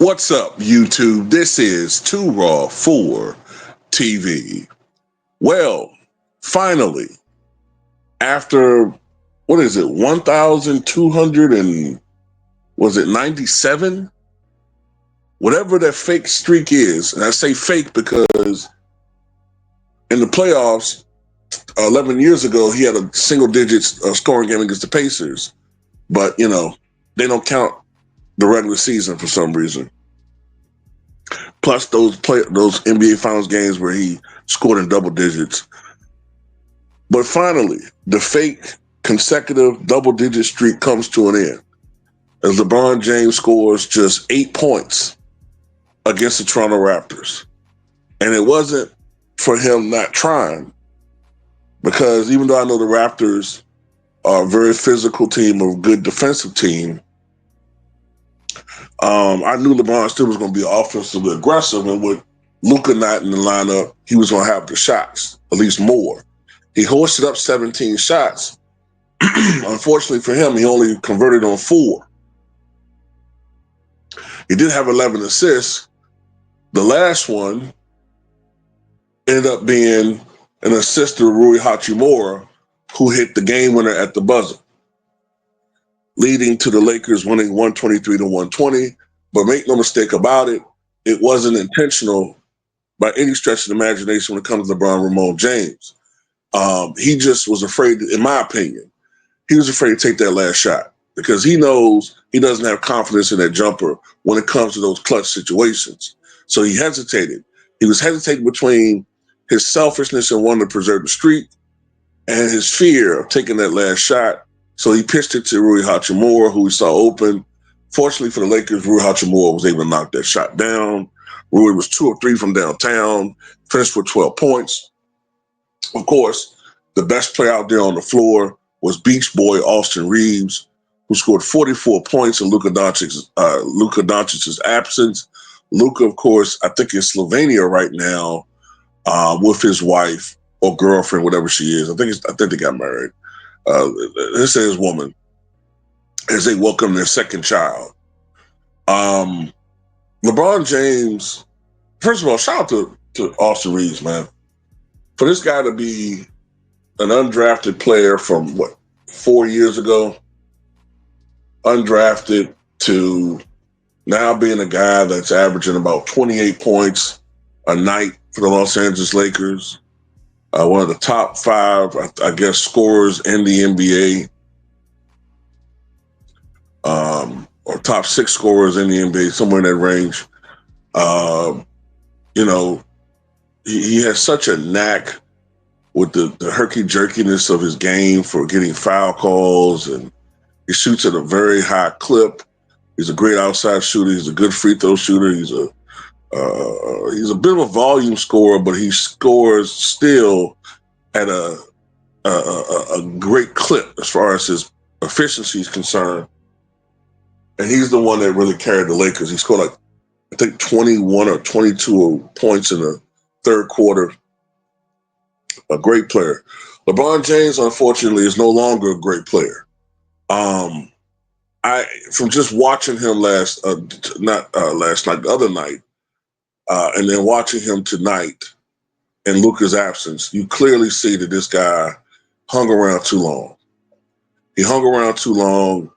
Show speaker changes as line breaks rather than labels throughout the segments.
What's up, YouTube? This is Too Raw for TV. Well, finally, after what is it, 1,200 and was it 97? Whatever that fake streak is, and I say fake because in the playoffs 11 years ago, he had a single digit scoring game against the Pacers, but they don't count the regular season for some reason. Plus those NBA Finals games where he scored in double digits. But finally, the fake consecutive double-digit streak comes to an end as LeBron James scores just 8 points against the Toronto Raptors. And it wasn't for him not trying, because even though I know the Raptors are a very physical team, a good defensive team, I knew LeBron still was going to be offensively aggressive, and with Luka not in the lineup, he was going to have the shots, at least more. He hoisted up 17 shots. Unfortunately for him, he only converted on 4. He did have 11 assists. The last one ended up being an assist to Rui Hachimura, who hit the game winner at the buzzer, leading to the Lakers winning 123-120. But make no mistake about it, it wasn't intentional by any stretch of the imagination when it comes to LeBron James. He just was afraid, in my opinion, he was afraid to take that last shot because he knows he doesn't have confidence in that jumper when it comes to those clutch situations. So he hesitated. He was hesitating between his selfishness and wanting to preserve the streak and his fear of taking that last shot. So he pitched it to Rui Hachimura, who he saw open. Fortunately for the Lakers, Rui Hachimura was able to knock that shot down. Rui was 2 of 3 from downtown, finished with 12 points. Of course, the best player out there on the floor was Beach Boy Austin Reaves, who scored 44 points in Luka Doncic's absence. Luka, of course, I think in Slovenia right now with his wife or girlfriend, whatever she is. I think they got married. This is his woman, as they welcome their second child. LeBron James, first of all, shout out to Austin Reaves, man. For this guy to be an undrafted player from 4 years ago, undrafted, to now being a guy that's averaging about 28 points a night for the Los Angeles Lakers, one of the top 5, I guess, scorers in the NBA, or top 6 scorers in the NBA, somewhere in that range. He has such a knack with the herky-jerkiness of his game for getting foul calls, and he shoots at a very high clip. He's a great outside shooter. He's a good free throw shooter. He's a bit of a volume scorer, but he scores still at a great clip as far as his efficiency is concerned. And he's the one that really carried the Lakers. He scored I think 21 or 22 points in the third quarter. A great player. LeBron James, unfortunately, is no longer a great player. From just watching him the other night, and then watching him tonight in Luka's absence, you clearly see that this guy hung around too long. He hung around too long,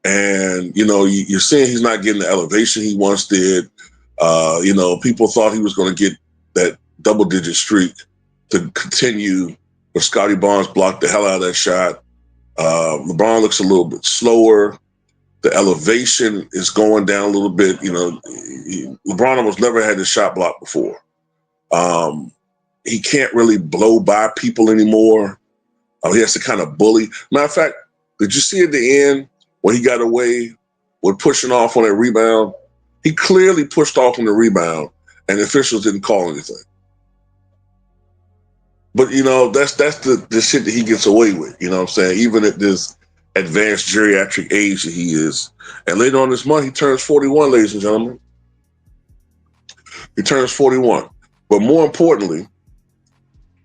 and you're seeing he's not getting the elevation he once did. People thought he was going to get that double-digit streak to continue, but Scotty Barnes blocked the hell out of that shot. LeBron looks a little bit slower. The elevation is going down a little bit. LeBron almost never had his shot blocked before. He can't really blow by people anymore. He has to kind of bully. Matter of fact, did you see at the end when he got away with pushing off on that rebound? He clearly pushed off on the rebound, and the officials didn't call anything. But, that's the shit that he gets away with, you know what I'm saying? Even at this advanced geriatric age that he is. And later on this month, he turns 41, ladies and gentlemen. He turns 41. But more importantly,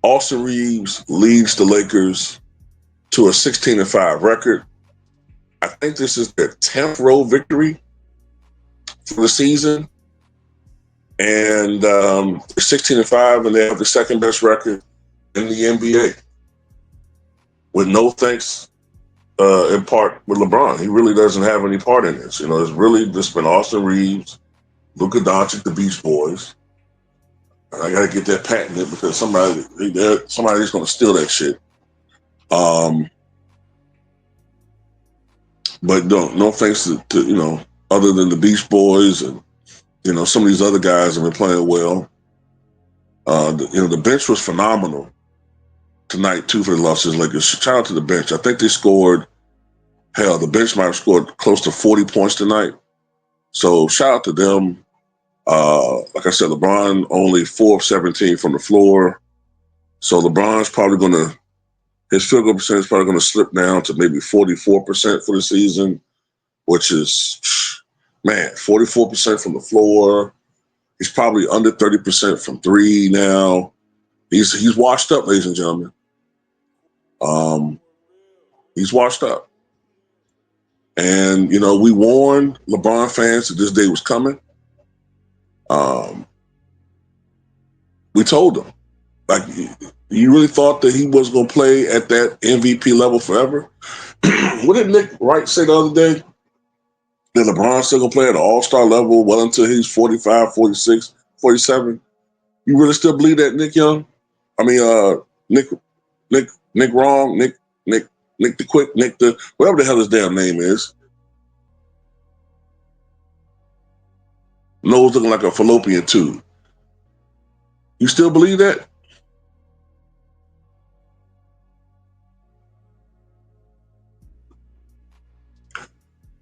Austin Reaves leads the Lakers to a 16-5 record. I think this is their 10th road victory for the season, and they're 16-5, and they have the second best record in the NBA. With no thanks, in part with LeBron, he really doesn't have any part in this. It's really just been Austin Reaves, Luka Doncic, the Beach Boys. And I got to get that patented because somebody's going to steal that shit. But no thanks to other than the Beach Boys and some of these other guys have been playing well. The bench was phenomenal tonight too for the Los Angeles Lakers. Shout out to the bench. I think they scored. Hell, the bench might have scored close to 40 points tonight. So shout out to them. Like I said, LeBron only 4 of 17 from the floor. So LeBron's probably his field goal percentage is probably going to slip down to maybe 44% for the season, which is, man, 44% from the floor. He's probably under 30% from three now. He's washed up, ladies and gentlemen. He's washed up. And, we warned LeBron fans that this day was coming. We told them, like, you really thought that he was going to play at that MVP level forever? What did Nick Wright say the other day? That LeBron's still going to play at an all-star level well until he's 45, 46, 47? You really still believe that, Nick Young? I mean, Nick Wrong, Nick the Quick, Nick the, whatever the hell his damn name is. Nose looking like a fallopian tube. You still believe that?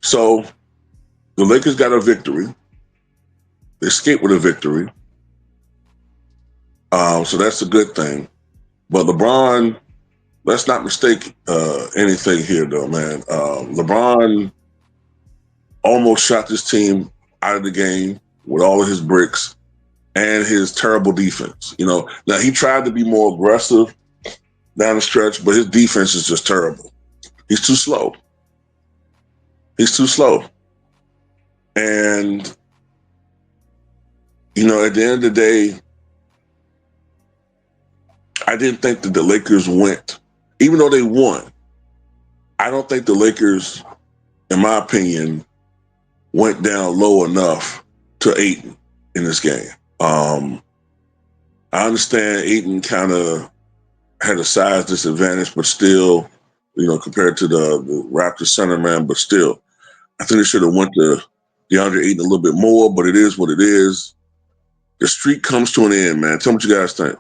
So the Lakers got a victory. They escaped with a victory. So that's a good thing. But LeBron, let's not mistake anything here, though, man. LeBron almost shot this team out of the game with all of his bricks and his terrible defense. Now he tried to be more aggressive down the stretch, but his defense is just terrible. He's too slow. And, at the end of the day, I didn't think that the Lakers went, even though they won, I don't think the Lakers, in my opinion, went down low enough to Ayton in this game. I understand Ayton kind of had a size disadvantage, but still, compared to the Raptors center man, but still, I think they should have went to DeAndre Ayton a little bit more, but it is what it is. The streak comes to an end, man. Tell me what you guys think.